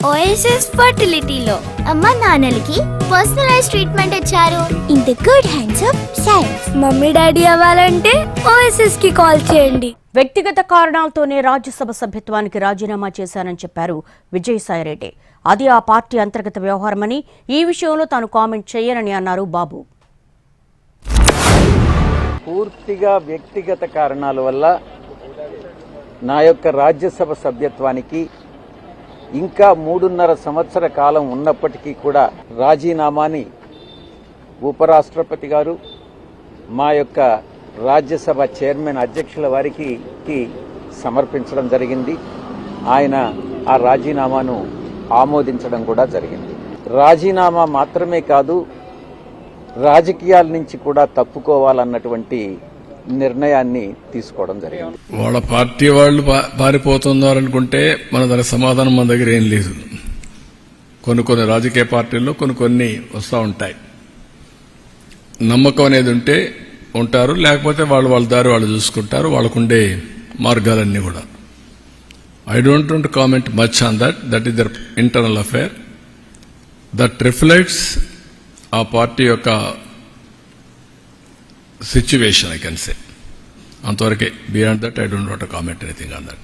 OSS ఫర్టిలిటీలో అమ్మ నాన్నలకి personalise treatment ఇచ్చారు in the good hands of science. Mummy daddy అవ్వాలంటే OSS కి కాల్ చేయండి. వ్యక్తిగత కారణాలతోనే రాజ్యసభ సభ్యత్వానికి రాజీనామా చేశానని చెప్పారు విజయసాయిరెడ్డి. అది ఆ పార్టీ అంతర్గత వ్యవహారమని, ఈ విషయంలో తాను కామెంట్ చేయనని అన్నారు బాబు. పూర్తిగా వ్యక్తిగత కారణాల వల్ల నా యొక్క రాజ్యసభ సభ్యత్వానికి ఇంకా 3.5 సంవత్సర కాలం ఉన్నప్పటికీ కూడా రాజీనామాని ఉపరాష్ట్రపతి గారు, మా యొక్క రాజ్యసభ చైర్మన్ అధ్యక్షుల వారికి సమర్పించడం జరిగింది. ఆయన ఆ రాజీనామాను ఆమోదించడం కూడా జరిగింది. రాజీనామా మాత్రమే కాదు, రాజకీయాల నుంచి కూడా తప్పుకోవాలన్నటువంటి నిర్ణయాన్ని తీసుకోవడం జరిగింది. వాళ్ళ పార్టీ వాళ్ళు పారిపోతున్నారనుకుంటే మన దానికి సమాధానం మన దగ్గర ఏం లేదు. కొన్ని రాజకీయ పార్టీల్లో కొన్ని వస్తూ ఉంటాయి. నమ్మకం అనేది ఉంటే ఉంటారు, లేకపోతే వాళ్ళ దారి వాళ్ళు చూసుకుంటారు. వాళ్ళకుండే మార్గాలన్నీ కూడా. I don't want to comment much on that is there internal affair. That reflects ఆ పార్టీ యొక్క situation, I can say. Antwarake, beyond that, I don't want to comment anything on that.